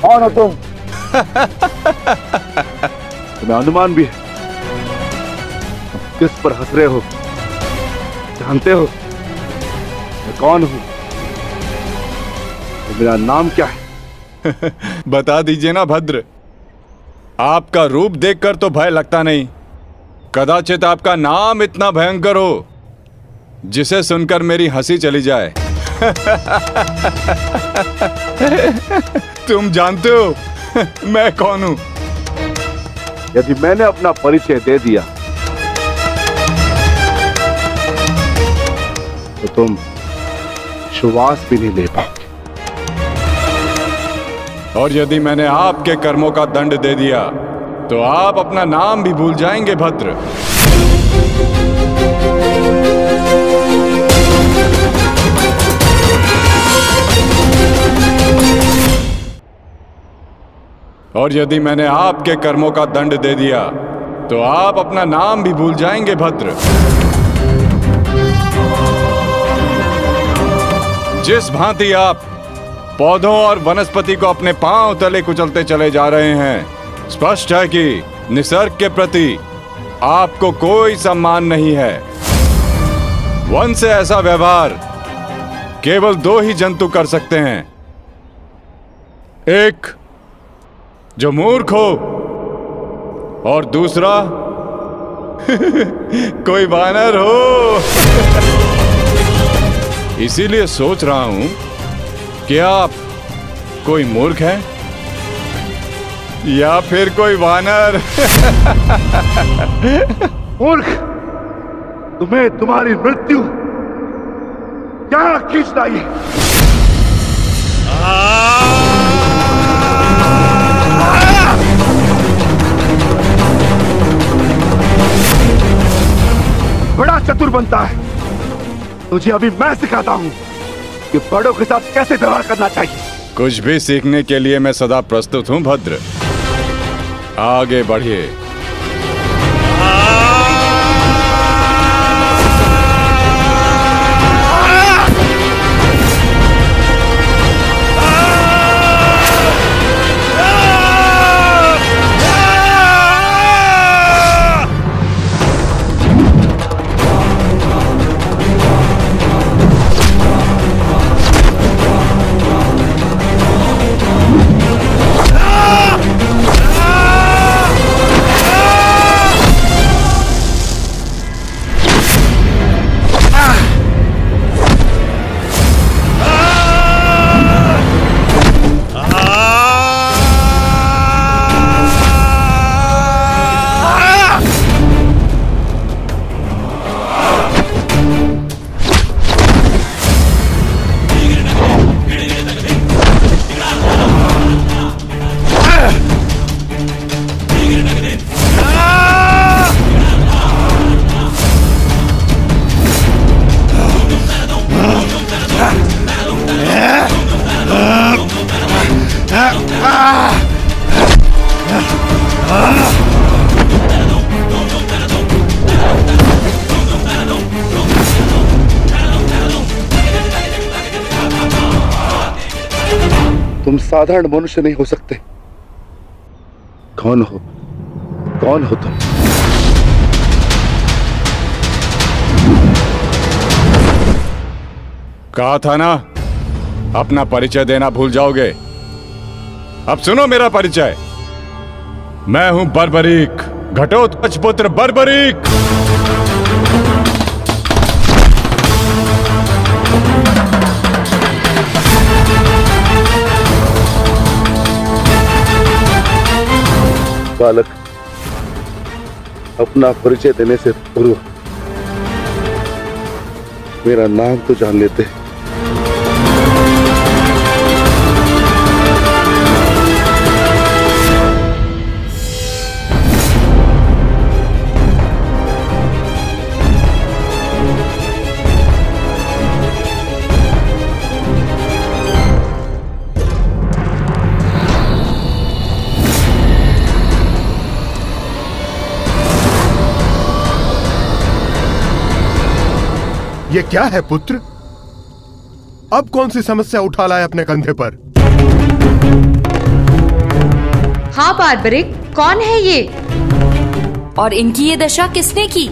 कौन हो तुम? तुम्हें अनुमान भी है किस पर हंस रहे हो? जानते हो मैं कौन हूं? तो मेरा नाम क्या है? बता दीजिए ना भद्र। आपका रूप देखकर तो भय लगता नहीं, कदाचित आपका नाम इतना भयंकर हो जिसे सुनकर मेरी हंसी चली जाए। तुम जानते हो मैं कौन हूं? यदि मैंने अपना परिचय दे दिया तो तुम श्वास भी नहीं ले पाओगे। और यदि मैंने आपके कर्मों का दंड दे दिया तो आप अपना नाम भी भूल जाएंगे भद्र। और यदि मैंने आपके कर्मों का दंड दे दिया तो आप अपना नाम भी भूल जाएंगे भद्र। जिस भांति आप पौधों और वनस्पति को अपने पांव तले कुचलते चले जा रहे हैं, स्पष्ट है कि निसर्ग के प्रति आपको कोई सम्मान नहीं है। वन से ऐसा व्यवहार केवल दो ही जंतु कर सकते हैं, एक जो मूर्ख हो और दूसरा कोई वानर हो। इसीलिए सोच रहा हूं कि आप कोई मूर्ख है या फिर कोई वानर। मूर्ख, तुम्हें तुम्हारी मृत्यु क्या खींच लाई? बड़ा चतुर बनता है, तुझे अभी मैं सिखाता हूं कि बड़ों के साथ कैसे व्यवहार करना चाहिए। कुछ भी सीखने के लिए मैं सदा प्रस्तुत हूं भद्र, आगे बढ़िए। तुम साधारण मनुष्य नहीं हो सकते। कौन हो? कौन हो तुम? कहा था ना अपना परिचय देना भूल जाओगे। अब सुनो मेरा परिचय। मैं हूं बर्बरीक, घटोत्कच पुत्र बर्बरीक। बालक, अपना परिचय देने से पूर्व मेरा नाम तो जान लेते। ये क्या है पुत्र? अब कौन सी समस्या उठा लाए अपने कंधे पर? हाँ बार्बरिक, कौन है ये? और इनकी ये दशा किसने की?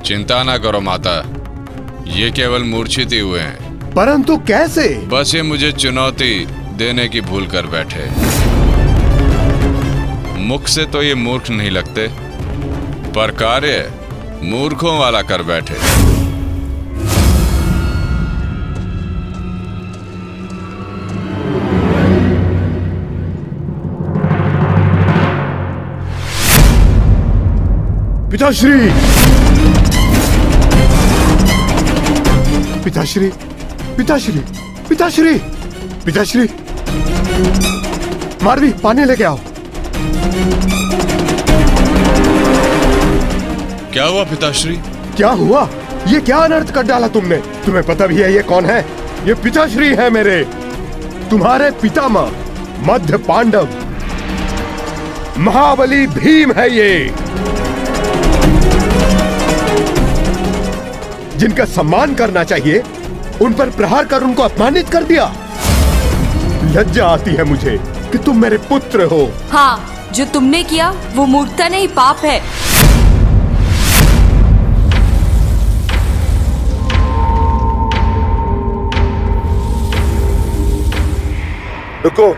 चिंता ना करो माता, ये केवल मूर्छित ही हुए हैं। परंतु कैसे? बस ये मुझे चुनौती देने की भूल कर बैठे। मुख से तो ये मूर्ख नहीं लगते, पर कार्य मूर्खों वाला कर बैठे। पिताश्री! पिताश्री! पिताश्री! पिताश्री! पिताश्री! मारवी, पानी लेके आओ। क्या हुआ पिताश्री? क्या हुआ? ये क्या अनर्थ कर डाला तुमने? तुम्हें पता भी है ये कौन है? ये पिताश्री है मेरे, तुम्हारे पितामह मध्य पांडव महाबली भीम है ये, जिनका सम्मान करना चाहिए उन पर प्रहार कर उनको अपमानित कर दिया। लज्जा आती है मुझे कि तुम मेरे पुत्र हो। हाँ, जो तुमने किया वो मूर्खता नहीं, पाप है। रुको,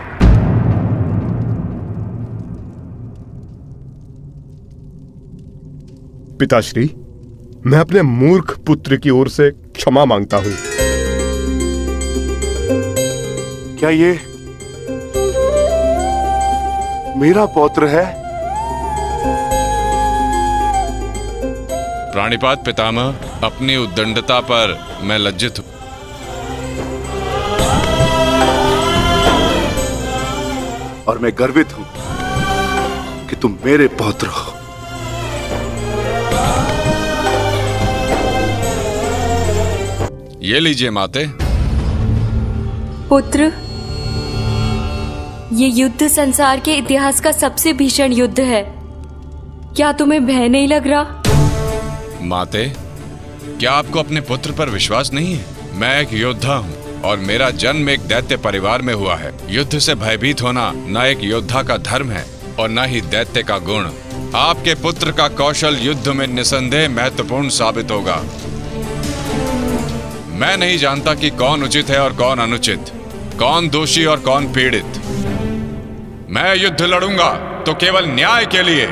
पिताश्री, मैं अपने मूर्ख पुत्र की ओर से क्षमा मांगता हूं। क्या ये मेरा पौत्र है? प्राणिपात पितामह, अपनी उद्दंडता पर मैं लज्जित हूं। और मैं गर्वित हूं कि तुम मेरे पौत्र हो। ये लीजिए माते। पुत्र, ये युद्ध संसार के इतिहास का सबसे भीषण युद्ध है। क्या तुम्हें भय नहीं लग रहा? माते, क्या आपको अपने पुत्र पर विश्वास नहीं है? मैं एक योद्धा हूँ और मेरा जन्म एक दैत्य परिवार में हुआ है। युद्ध से भयभीत होना न एक योद्धा का धर्म है और न ही दैत्य का गुण। आपके पुत्र का कौशल युद्ध में निसंदेह महत्वपूर्ण साबित होगा। मैं नहीं जानता कि कौन उचित है और कौन अनुचित, कौन दोषी और कौन पीड़ित। मैं युद्ध लड़ूंगा तो केवल न्याय के लिए।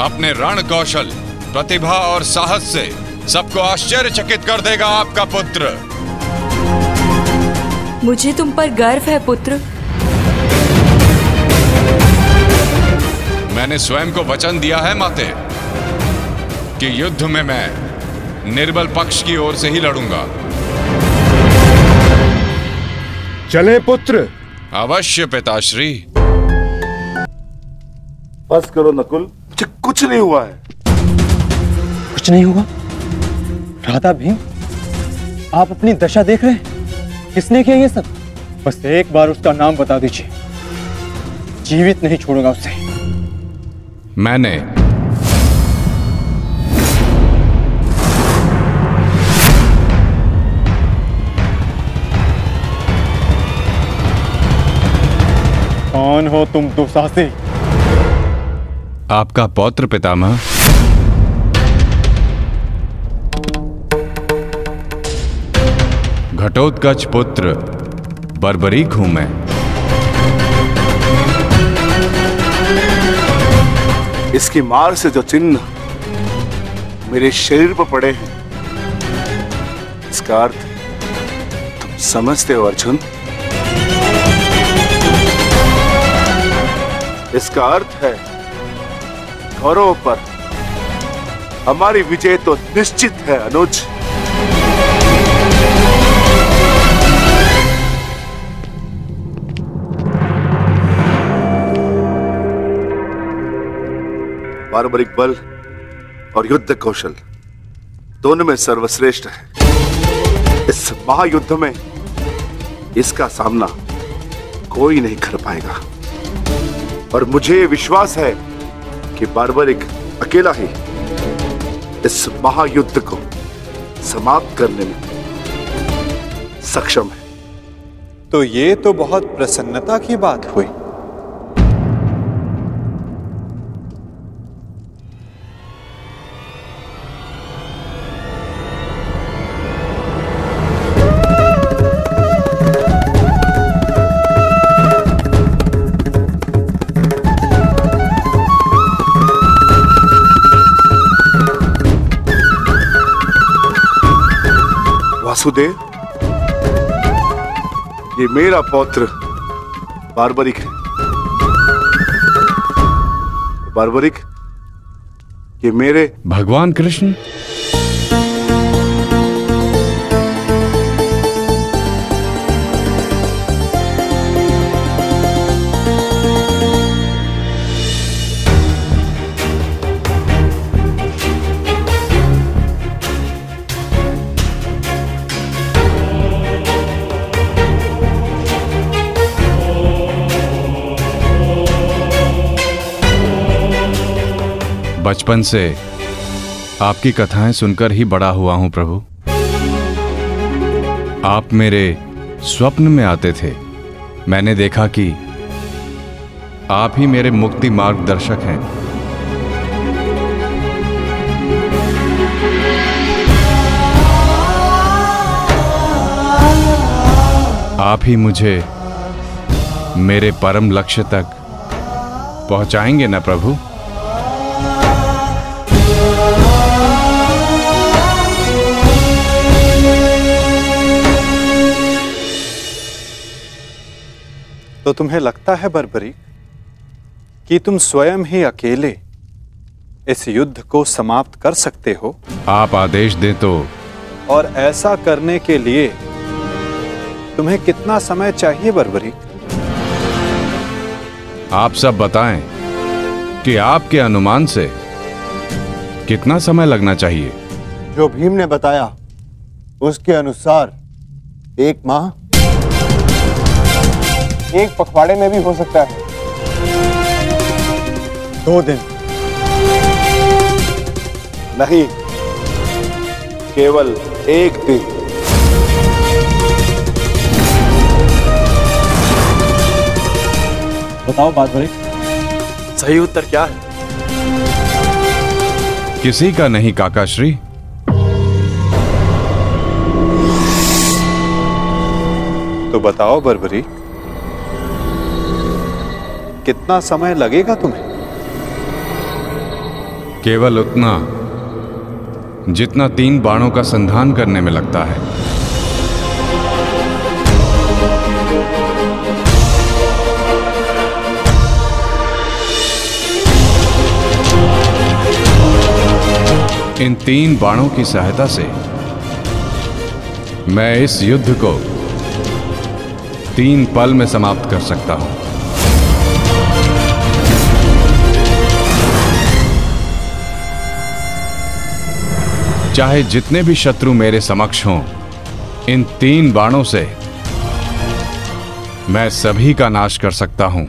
अपने रण कौशल, प्रतिभा और साहस से सबको आश्चर्यचकित कर देगा आपका पुत्र। मुझे तुम पर गर्व है पुत्र। मैंने स्वयं को वचन दिया है माते कि युद्ध में मैं निर्बल पक्ष की ओर से ही लड़ूंगा। चलें पुत्र। अवश्य पिताश्री। बस करो नकुल, मुझे कुछ नहीं हुआ है। कुछ नहीं हुआ? राधा, भीम, आप अपनी दशा देख रहे हैं? किसने किया ये सब? बस एक बार उसका नाम बता दीजिए, जीवित नहीं छोड़ूंगा उसे। मैंने। कौन हो तुम दुस्साहसी? आपका पौत्र पितामह। घटोत्कच पुत्र बर्बरीक हूं मैं। इसकी मार से जो चिन्ह मेरे शरीर पर पड़े हैं, इसका अर्थ तुम समझते हो अर्जुन? इसका अर्थ है कौरवों पर हमारी विजय तो निश्चित है अनुज। बार्बरिक बल और युद्ध कौशल दोनों में सर्वश्रेष्ठ है। इस महायुद्ध में इसका सामना कोई नहीं कर पाएगा और मुझे विश्वास है कि बार्बरिक अकेला ही इस महायुद्ध को समाप्त करने में सक्षम है। तो ये तो बहुत प्रसन्नता की बात हुई। वासुदेव, ये मेरा पौत्र बार्बरिक है। बार्बरिक, ये मेरे भगवान कृष्ण। बचपन से आपकी कथाएं सुनकर ही बड़ा हुआ हूं प्रभु। आप मेरे स्वप्न में आते थे। मैंने देखा कि आप ही मेरे मुक्ति मार्गदर्शक हैं। आप ही मुझे मेरे परम लक्ष्य तक पहुंचाएंगे ना प्रभु? तो तुम्हें लगता है बर्बरीक कि तुम स्वयं ही अकेले इस युद्ध को समाप्त कर सकते हो? आप आदेश दें तो। और ऐसा करने के लिए तुम्हें कितना समय चाहिए बर्बरीक? आप सब बताएं कि आपके अनुमान से कितना समय लगना चाहिए? जो भीम ने बताया उसके अनुसार 1 माह, 1 पखवाड़े में भी हो सकता है, 2 दिन। नहीं, केवल 1 दिन। बताओ बार्बरिक, सही उत्तर क्या है? किसी का नहीं काकाश्री। तो बताओ बर्बरीक, कितना समय लगेगा तुम्हें? केवल उतना जितना 3 बाणों का संधान करने में लगता है। इन 3 बाणों की सहायता से मैं इस युद्ध को 3 पल में समाप्त कर सकता हूं। चाहे जितने भी शत्रु मेरे समक्ष हों, इन 3 बाणों से मैं सभी का नाश कर सकता हूं।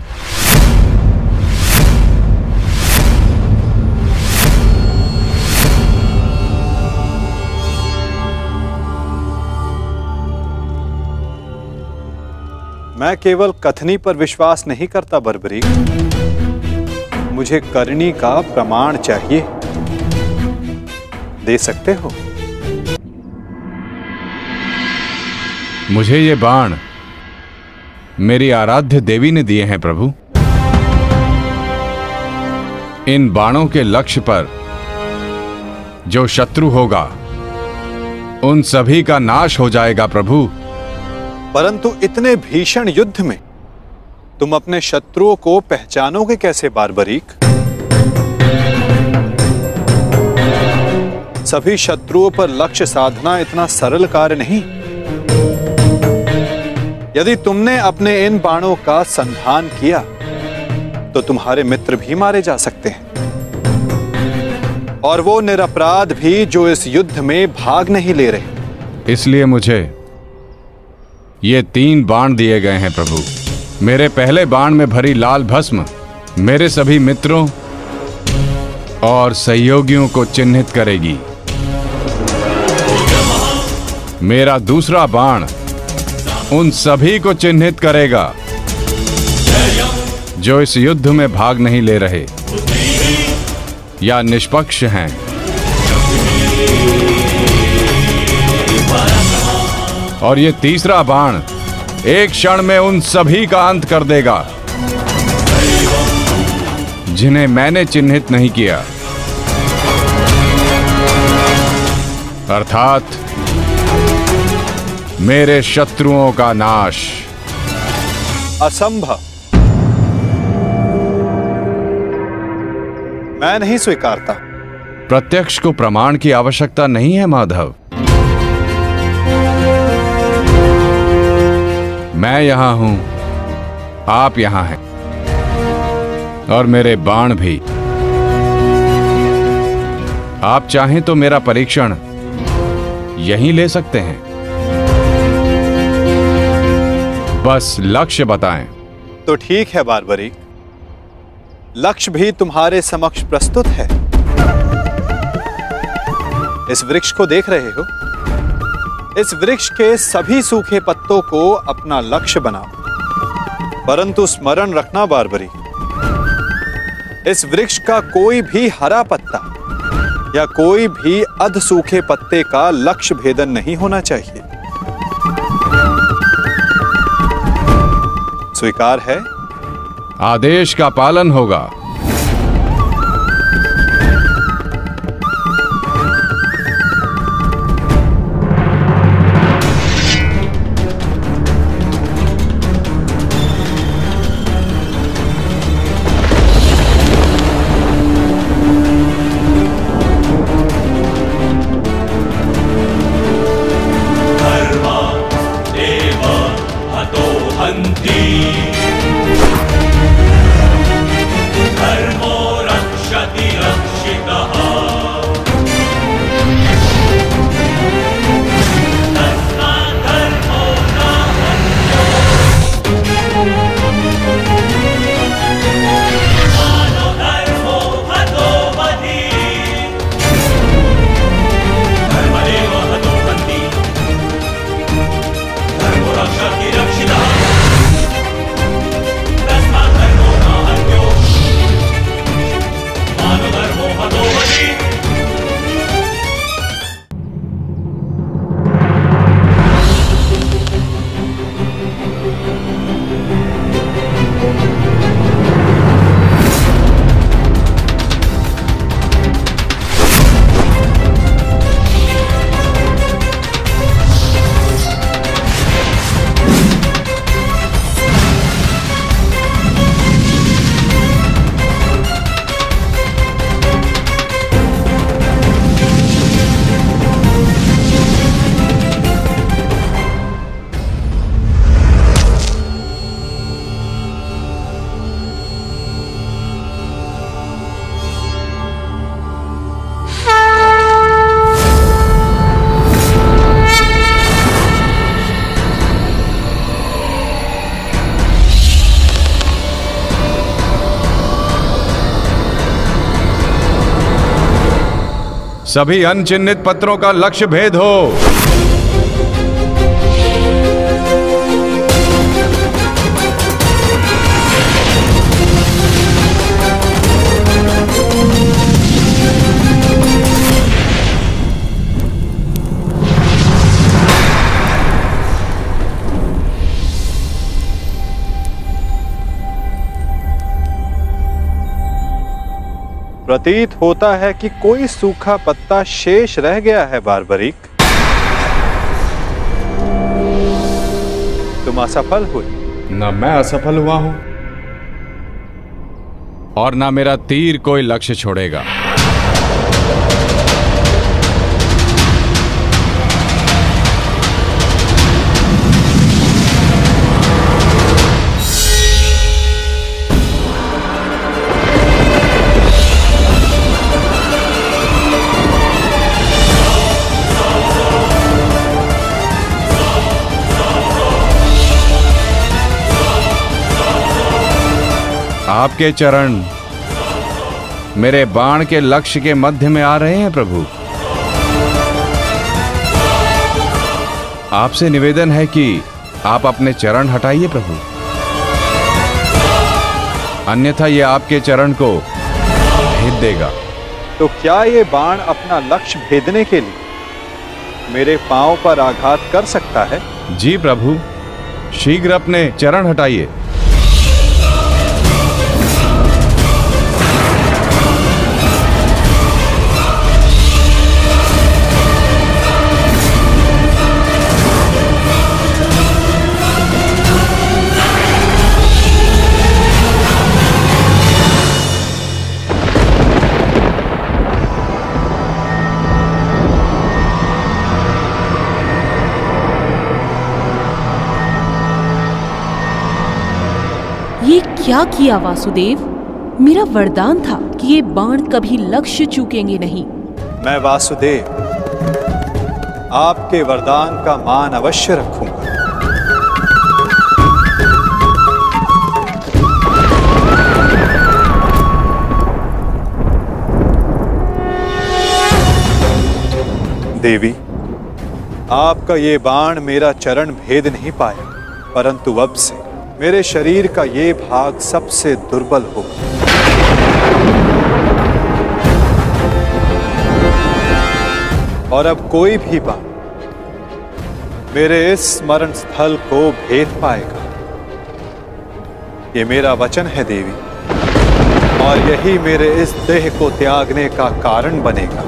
मैं केवल कथनी पर विश्वास नहीं करता बर्बरीक, मुझे करनी का प्रमाण चाहिए। दे सकते हो? मुझे ये बाण मेरी आराध्य देवी ने दिए हैं प्रभु। इन बाणों के लक्ष्य पर जो शत्रु होगा उन सभी का नाश हो जाएगा प्रभु। परंतु इतने भीषण युद्ध में तुम अपने शत्रुओं को पहचानोगे कैसे बार्बरीक? सभी शत्रुओं पर लक्ष्य साधना इतना सरल कार्य नहीं। यदि तुमने अपने इन बाणों का संधान किया तो तुम्हारे मित्र भी मारे जा सकते हैं, और वो निरपराध भी जो इस युद्ध में भाग नहीं ले रहे। इसलिए मुझे ये 3 बाण दिए गए हैं प्रभु। मेरे पहले बाण में भरी लाल भस्म मेरे सभी मित्रों और सहयोगियों को चिन्हित करेगी। मेरा दूसरा बाण उन सभी को चिन्हित करेगा जो इस युद्ध में भाग नहीं ले रहे या निष्पक्ष हैं। और ये तीसरा बाण एक क्षण में उन सभी का अंत कर देगा जिन्हें मैंने चिन्हित नहीं किया, अर्थात मेरे शत्रुओं का नाश। असंभव, मैं नहीं स्वीकारता। प्रत्यक्ष को प्रमाण की आवश्यकता नहीं है माधव। मैं यहां हूं, आप यहां हैं, और मेरे बाण भी। आप चाहें तो मेरा परीक्षण यहीं ले सकते हैं, बस लक्ष्य बताएं। तो ठीक है बारबरीक, लक्ष्य भी तुम्हारे समक्ष प्रस्तुत है। इस वृक्ष को देख रहे हो? इस वृक्ष के सभी सूखे पत्तों को अपना लक्ष्य बनाओ, परंतु स्मरण रखना बारबरीक, इस वृक्ष का कोई भी हरा पत्ता या कोई भी अध सूखे पत्ते का लक्ष्य भेदन नहीं होना चाहिए। स्वीकार है? आदेश का पालन होगा। सभी अनचिन्हित पत्रों का लक्ष्य भेद हो। प्रतीत होता है कि कोई सूखा पत्ता शेष रह गया है बारबरीक। तुम असफल हुए। न मैं असफल हुआ हूं और ना मेरा तीर कोई लक्ष्य छोड़ेगा। आपके चरण मेरे बाण के लक्ष्य के मध्य में आ रहे हैं प्रभु। आपसे निवेदन है कि आप अपने चरण हटाइए प्रभु, अन्यथा ये आपके चरण को भेद देगा। तो क्या ये बाण अपना लक्ष्य भेदने के लिए मेरे पांव पर आघात कर सकता है? जी प्रभु, शीघ्र अपने चरण हटाइए। ये क्या किया वासुदेव? मेरा वरदान था कि ये बाण कभी लक्ष्य चूकेंगे नहीं। मैं वासुदेव आपके वरदान का मान अवश्य रखूंगा। देवी, आपका ये बाण मेरा चरण भेद नहीं पाया, परंतु अब से मेरे शरीर का ये भाग सबसे दुर्बल होगा। और अब कोई भी बाण मेरे इस स्मरण स्थल को भेद पाएगा। ये मेरा वचन है देवी, और यही मेरे इस देह को त्यागने का कारण बनेगा।